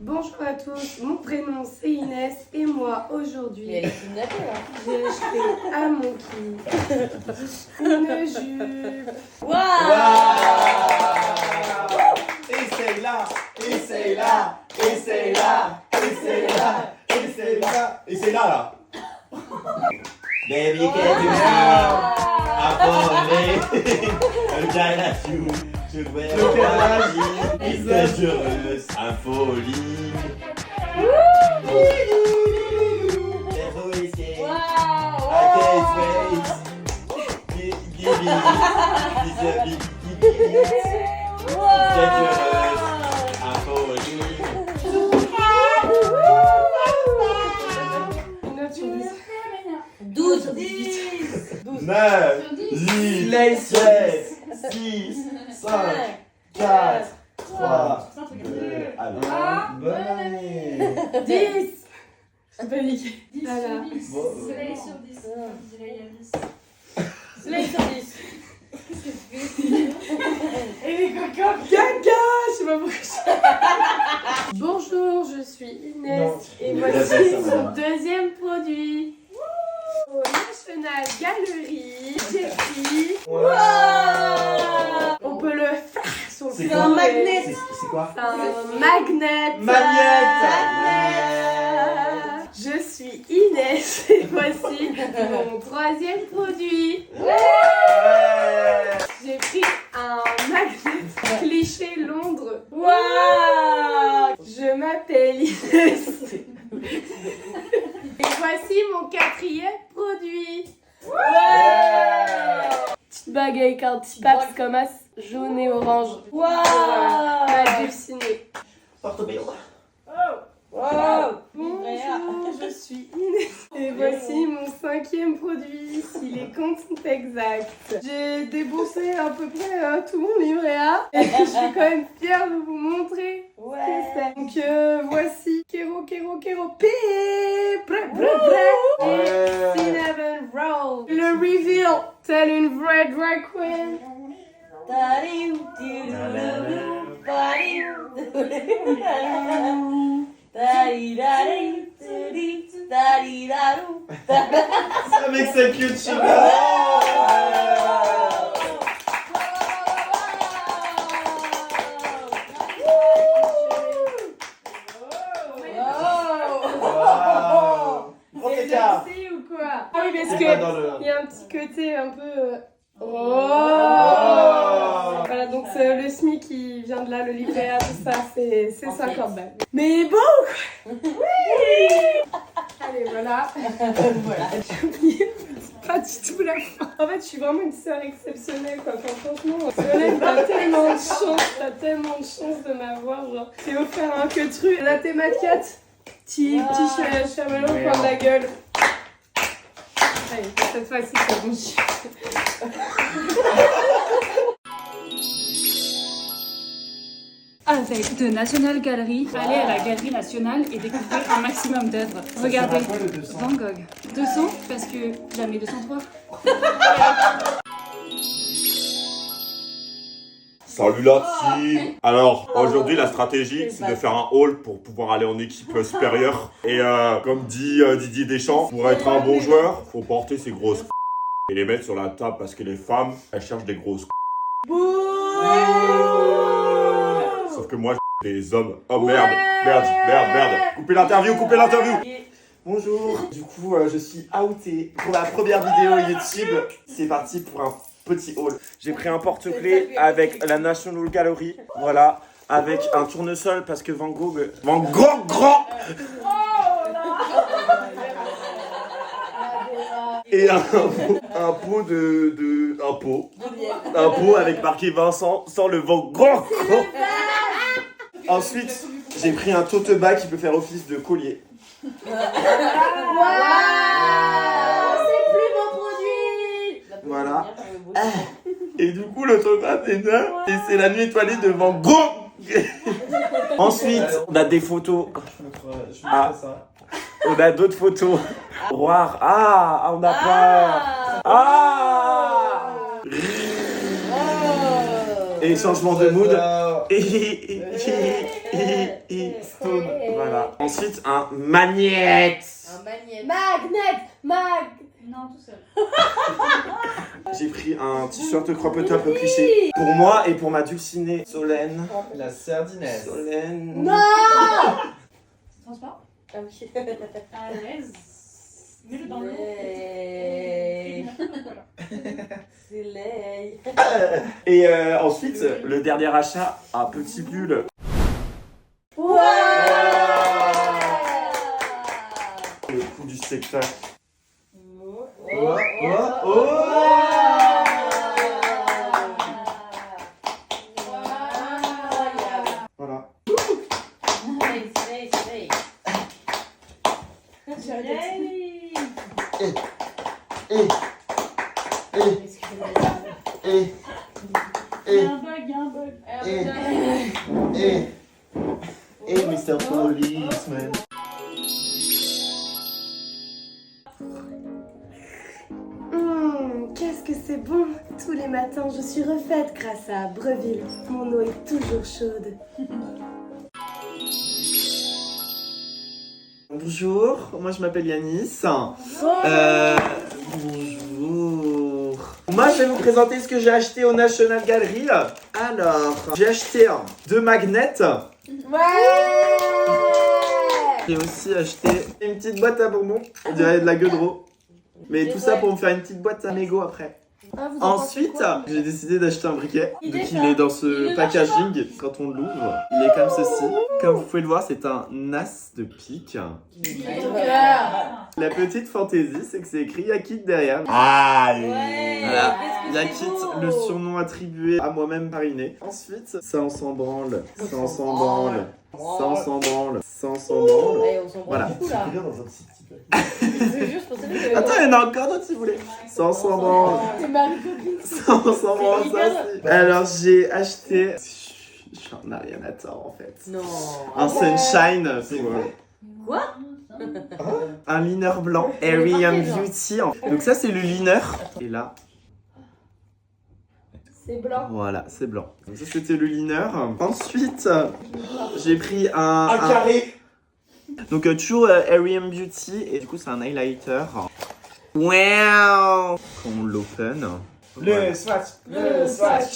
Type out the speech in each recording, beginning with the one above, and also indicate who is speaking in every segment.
Speaker 1: Bonjour à tous, mon prénom c'est Inès et moi aujourd'hui
Speaker 2: Mais elle est kidnappée là.
Speaker 1: j'ai acheté à Monkey une jupe.
Speaker 2: Waouh!
Speaker 3: Essaye-la, essaye-la, essaye-la, essaye-la, essaye-la, essaye-la là. Baby, can you feel I'm falling? I'm kind of you. Je vais en magie, et dangereuse, en folie. Héroïsée, I can't wait. Give me, this a big dangereuse, en folie.
Speaker 1: Une note sur 10.
Speaker 2: 12
Speaker 1: sur 10.
Speaker 3: 9, 10, 7, 6, 5, 4, 3, 2, 1. Bonne année.
Speaker 1: 10. Je panique.
Speaker 4: 10
Speaker 1: Voilà.
Speaker 4: sur 10.
Speaker 3: Bon,
Speaker 4: Soleil sur 10. Comme dirait Yanis.
Speaker 2: Soleil sur 10.
Speaker 1: Et les cocottes gaga. Je sais pas pourquoi je... Bonjour, je suis Inès
Speaker 3: Non,
Speaker 1: et
Speaker 3: mais
Speaker 1: voici
Speaker 3: ça, ça
Speaker 1: son
Speaker 3: va.
Speaker 1: deuxième produit. Au National Gallery, j'ai pris...
Speaker 3: Wow.
Speaker 1: On peut le faire sur le
Speaker 3: C'est
Speaker 1: fond,
Speaker 2: un
Speaker 1: mais-
Speaker 2: magnet.
Speaker 3: C'est quoi?
Speaker 1: C'est un magnet.
Speaker 3: Magnette.
Speaker 1: Je suis Inès et voici mon troisième produit.
Speaker 3: Ouais.
Speaker 1: J'ai pris un magnet cliché Londres.
Speaker 2: Waouh!
Speaker 1: Je m'appelle Inès. Et voici mon quatrième produit. Petite bague avec un petit paps comme as jaune et orange.
Speaker 2: Waouh!
Speaker 1: Dulciné.
Speaker 3: Portobello.
Speaker 2: Waouh!
Speaker 1: Bonjour, je suis Inès et voici mon cinquième produit, si les comptes sont exacts. J'ai déboursé à peu près tout mon livret A et je suis quand même fière de vous montrer ce que c'est. Donc voici Kero P et Cinnamon Roll. Le reveal, telle une vraie drag queen.
Speaker 3: Avec sa queue de cheveux. Wow.
Speaker 1: C'est sexy ou quoi? Ah oui, parce que il y a un petit côté un peu... Voilà, donc c'est le SMIC qui vient de là, le livret A, tout ça, c'est 50 balles. Mais bon quoi. Oui. Allez, voilà. J'ai oublié pas du tout la fin. En fait, je suis vraiment une sœur exceptionnelle, quoi. Enfin, franchement, Solène, t'as tellement de chance de m'avoir, genre. J'ai offert un queutru, la thématique. Petit chamallow au coin de la gueule. Allez, cette fois-ci, c'est bon.
Speaker 4: Avec de National Gallery, allez à la Galerie Nationale et découvrez un maximum d'œuvres. Regardez, Van Gogh. 200 parce que jamais 203.
Speaker 5: Salut la team. Alors aujourd'hui la stratégie c'est de faire un haul pour pouvoir aller en équipe supérieure. Et comme dit Didier Deschamps, pour être un bon joueur, faut porter ses grosses et les mettre sur la table parce que les femmes elles cherchent des grosses. Sauf que moi des hommes. Oh merde. Coupez l'interview.
Speaker 3: Bonjour. Du coup, je suis outé pour la première vidéo YouTube. C'est parti pour un petit haul. J'ai pris un porte-clés avec la National Gallery. Voilà. Avec un tournesol parce que Van Gogh grand. Et un pot avec marqué Vincent sans le Van Gogh. Ensuite, j'ai pris un tote bag qui peut faire office de collier.
Speaker 2: C'est plus mon produit!
Speaker 3: Voilà. Et du coup, l'autographe est neuf. Et c'est la nuit étoilée de Van Gogh. Ensuite, on a des photos. On a d'autres photos. Roar. On a peur. Et changement de mood.
Speaker 6: Voilà.
Speaker 3: Et stone. Voilà. Ensuite, un magnète.
Speaker 2: Un magnète.
Speaker 1: Magnet.
Speaker 4: Non, tout seul.
Speaker 3: J'ai pris un t-shirt crop top cliché pour moi et pour ma dulcinée Solène.
Speaker 6: La sardinaise.
Speaker 3: Solène.
Speaker 1: Non.
Speaker 4: C'est transparent.
Speaker 2: Ah oui.
Speaker 4: À l'aise. Mets-le dans l'eau.
Speaker 2: C'est l'ail.
Speaker 3: Et ensuite, le dernier achat, un petit pull.
Speaker 1: Ouais.
Speaker 3: Le coup du spectacle.
Speaker 6: Oh, oh, oh.
Speaker 3: Voilà.
Speaker 4: Il y a un bug, il y a un bug.
Speaker 3: Et Mr. Policeman.
Speaker 1: Qu'est-ce que c'est bon. Tous les matins, je suis refaite grâce à Breville. Mon eau est toujours chaude.
Speaker 3: Bonjour, moi je m'appelle Yanis. Bonjour. Moi je vais vous présenter ce que j'ai acheté au National Gallery. Alors, j'ai acheté 2 magnets.
Speaker 1: Ouais.
Speaker 3: J'ai aussi acheté une petite boîte à bonbons. On dirait de la gueudreau. Mais tout ça pour me faire une petite boîte à mégot après.
Speaker 1: Ah, vous en pensez
Speaker 3: Ensuite,
Speaker 1: quoi
Speaker 3: j'ai décidé d'acheter un briquet.
Speaker 4: Il
Speaker 3: Donc
Speaker 4: est
Speaker 3: il
Speaker 4: ça.
Speaker 3: est dans
Speaker 4: Il
Speaker 3: ce
Speaker 4: est
Speaker 3: packaging. Quand on l'ouvre, il est comme ceci. Comme vous pouvez le voir, c'est un as de pique. La petite fantaisie, c'est que c'est écrit Yakit derrière.
Speaker 5: Aïe.
Speaker 3: Voilà. Yakit, le surnom attribué à moi-même par Iné. Ensuite, ça on s'en branle. Ça on s'en branle. Ça on s'en branle. Ça on s'en branle.
Speaker 2: Allez, on s'en branle
Speaker 3: Voilà.
Speaker 2: beaucoup là.
Speaker 3: Dans un petit paquet.
Speaker 2: C'est juste pour ça que
Speaker 3: Attends, il y en a encore d'autres si vous voulez. Ça on s'en branle.
Speaker 1: C'est Marie Copine.
Speaker 3: Ça on s'en branle, ça aussi. Alors j'ai acheté. Je suis un Arianator en fait.
Speaker 2: Non.
Speaker 3: Un Sunshine pour.
Speaker 2: Quoi?
Speaker 3: Un liner blanc, Airy Beauty. Donc ça c'est le liner. Et là,
Speaker 1: C'est blanc.
Speaker 3: voilà, c'est blanc. Donc ça c'était le liner. Ensuite, j'ai pris un carré. Donc toujours Airy Beauty et du coup c'est un highlighter. Wow. On l'open.
Speaker 6: Le swatch.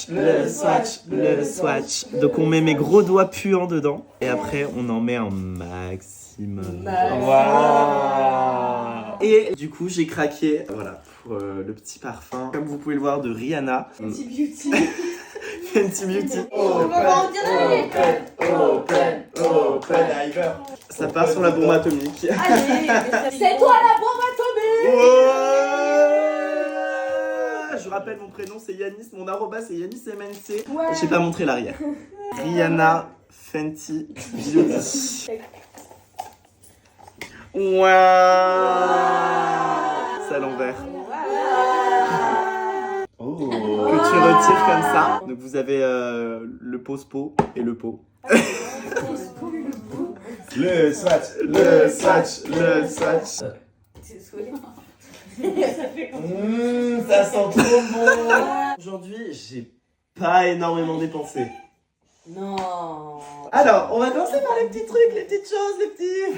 Speaker 3: Le swatch. Donc on met mes gros doigts puants dedans et après on en met un maximum.
Speaker 6: Waouh.
Speaker 3: Et du coup j'ai craqué voilà pour le petit parfum comme vous pouvez le voir de Rihanna.
Speaker 1: Petit beauty.
Speaker 3: Fenty Beauty.
Speaker 6: Open Hyper.
Speaker 3: Ça part sur la bombe atomique.
Speaker 1: C'est toi la bombe atomique.
Speaker 3: Ouais. Je rappelle mon prénom c'est Yanis, mon arroba c'est YanisMNC.
Speaker 1: Ouais.
Speaker 3: J'ai pas montré l'arrière. Rihanna Fenty Beauty. Waouh. C'est à l'envers.
Speaker 6: Oh.
Speaker 3: Que tu retires comme ça. Donc vous avez le pose-pot et le pot.
Speaker 6: Le swatch.
Speaker 3: Le swatch.
Speaker 6: Ça sent trop bon.
Speaker 3: Aujourd'hui, j'ai pas énormément dépensé.
Speaker 2: Non.
Speaker 3: Alors, on va commencer par les petits trucs, les petites choses, les petits.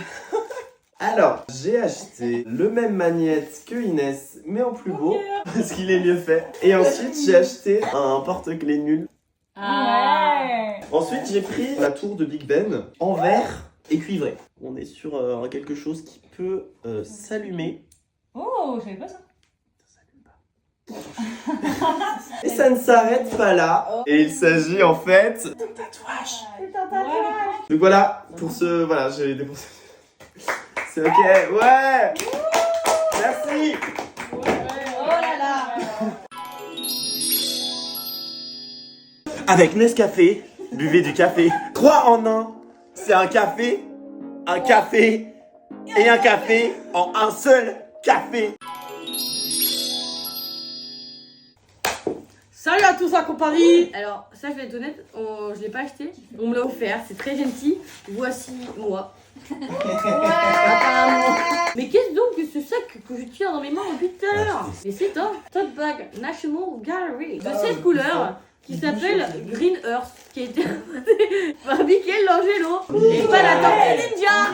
Speaker 3: Alors, j'ai acheté le même magnète que Inès, mais en plus beau, parce qu'il est mieux fait. Et ensuite, j'ai acheté un porte-clés nul. Ensuite, j'ai pris la tour de Big Ben en verre et cuivré. On est sur quelque chose qui peut s'allumer.
Speaker 4: Oh, je savais pas ça.
Speaker 3: Et ça ne s'arrête pas là. Et il s'agit en fait d'un tatouage. Donc voilà, pour ce... Voilà, j'ai dépensé... C'est ok, ouais. Merci.
Speaker 2: Oh là là.
Speaker 3: Avec Nescafé, buvez du café. 3 en 1. C'est un café et un café en un seul café.
Speaker 2: Salut à tous en compagnie. Alors ça je vais être honnête, je l'ai pas acheté, on me l'a offert, c'est très gentil. Voici moi. Apparemment. Mais qu'est-ce donc que ce sac que je tiens dans mes mains depuis tout à l'heure? Mais c'est un tote bag National Gallery de 7 couleurs. qui s'appelle Green Earth, qui a été inventé par Michelangelo et pas la Tortue Ninja.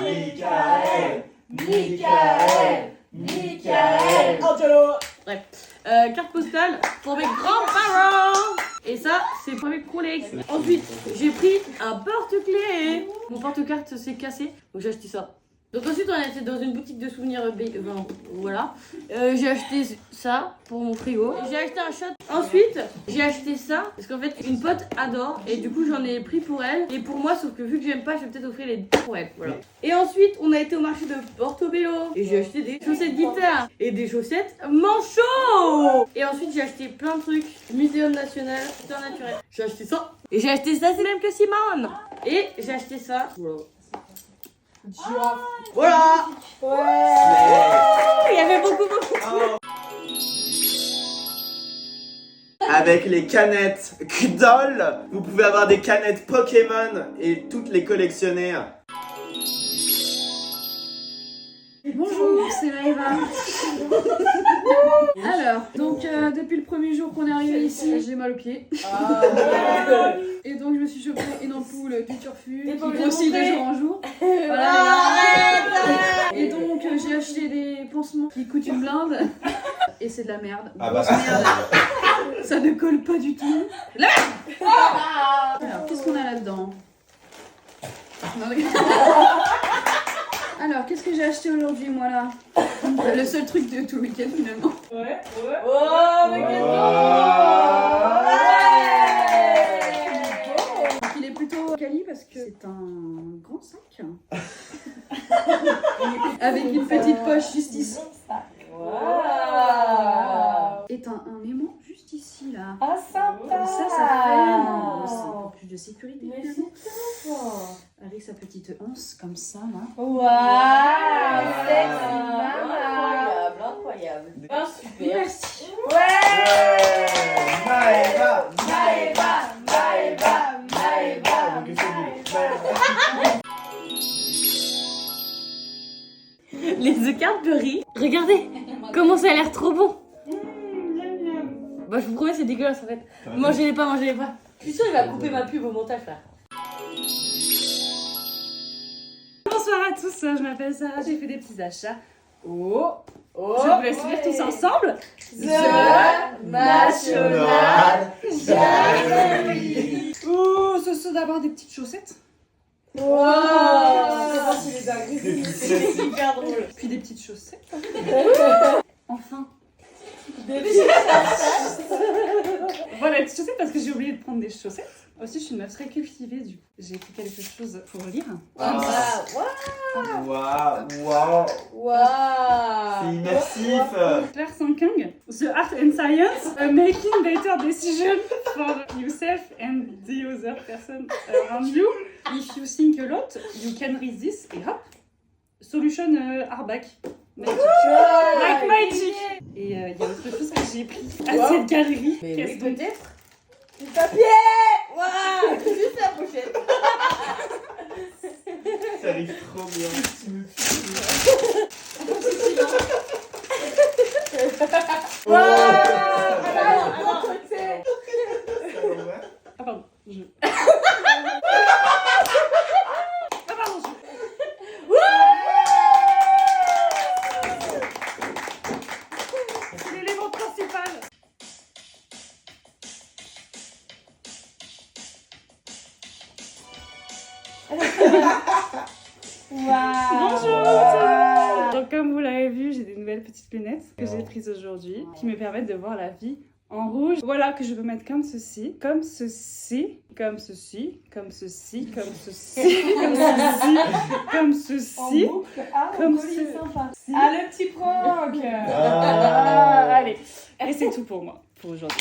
Speaker 6: Michael.
Speaker 1: Angelo.
Speaker 2: Bref, carte postale pour mes grands-parents. Et ça, c'est pour mes collègues. Ensuite, j'ai pris un porte-clés. Mon porte-carte s'est cassé, donc j'ai acheté ça. Donc ensuite, on a été dans une boutique de souvenirs, voilà. J'ai acheté ça pour mon frigo. J'ai acheté un shot. Ensuite, j'ai acheté ça parce qu'en fait, une pote adore et du coup, j'en ai pris pour elle et pour moi. Sauf que vu que j'aime pas, je vais peut-être offrir les deux pour elle. Voilà. Et ensuite, on a été au marché de Portobello et j'ai acheté des chaussettes guitare et des chaussettes manchots. Et ensuite, j'ai acheté plein de trucs. Muséum national, histoire naturelle. J'ai acheté ça. Et j'ai acheté ça, c'est même que Simone. Et j'ai acheté ça. Voilà. Il y avait beaucoup.
Speaker 3: Avec les canettes Kdol, vous pouvez avoir des canettes Pokémon et toutes les collectionner.
Speaker 7: Bonjour, c'est Maëva. Alors, donc depuis le premier jour qu'on est arrivé ici, j'ai mal aux pieds. Et donc je me suis chopé une ampoule du turfu qui grossit de jour en jour. Voilà. Et donc j'ai acheté des pansements qui coûtent une blinde. Et c'est de la merde.
Speaker 6: Ah bah
Speaker 7: Merde. Ça ne colle pas du tout. La merde. Alors, qu'est-ce qu'on a là-dedans? Alors, qu'est-ce que j'ai acheté aujourd'hui, moi, là? Le seul truc de tout le week-end, finalement.
Speaker 1: Ouais.
Speaker 2: Oh, mais quel
Speaker 7: Donc, il est plutôt quali parce que c'est un grand sac. Avec une petite poche juste ici. Et un aimant juste ici, là.
Speaker 1: Ah, sympa.
Speaker 7: Et ça fait c'est un peu plus de sécurité, finalement. Avec sa petite anse, comme ça, là.
Speaker 1: Waouh.
Speaker 2: Incroyable. Super.
Speaker 7: Merci.
Speaker 6: Maëva.
Speaker 2: Les œufs Cadbury. Regardez comment ça a l'air trop bon. Bah je vous promets c'est dégueulasse en fait. Mangez-les pas. Je suis sûre il va couper ma pub au montage là.
Speaker 4: Bonsoir à tous, je m'appelle Sarah, j'ai fait des petits achats. Je vous laisse lire tous ensemble.
Speaker 6: National.
Speaker 7: Oh, ce sont d'abord des petites chaussettes.
Speaker 1: C'est super drôle.
Speaker 7: Puis des petites chaussettes. Enfin. Voilà, les petites chaussettes parce que j'ai oublié de prendre des chaussettes. Aussi, je suis une meuf très cultivée, du coup, j'ai écrit quelque chose pour lire.
Speaker 6: Waouh. C'est immersif.
Speaker 4: Claire Sankung, The Art and Science, Making Better Decisions for Yourself and the Other Person Around You. If you think a lot, you can read this. Et hop, Solution Hardback. Magic. Like Magic. Et il y a autre chose que j'ai pris à cette galerie.
Speaker 2: Mais
Speaker 4: Qu'est-ce
Speaker 2: oui,
Speaker 4: que-
Speaker 2: peut-être. Du papier. Waouh. Juste la pochette.
Speaker 3: Ça arrive trop bien.
Speaker 4: Ah pardon, c'est l'élément principal. Bonjour. Donc comme vous l'avez vu, j'ai des nouvelles petites lunettes que j'ai prises aujourd'hui qui me permettent de voir la vie en rouge. Voilà que je peux mettre comme ceci, comme ceci, comme ceci, comme ceci, comme ceci, comme ceci, comme ceci, comme ceci.
Speaker 1: Ah, le petit prank.
Speaker 4: Allez, et c'est tout pour moi pour aujourd'hui.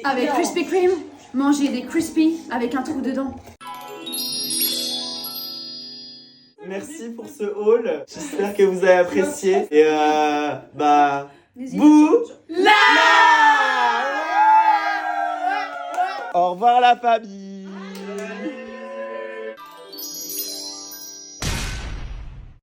Speaker 7: Avec Krispy Kreme, manger des Crispy avec un trou dedans.
Speaker 3: Merci pour ce haul. J'espère que vous avez apprécié. Et
Speaker 7: N'hésitez
Speaker 3: bouh
Speaker 7: pas.
Speaker 3: Au revoir la famille.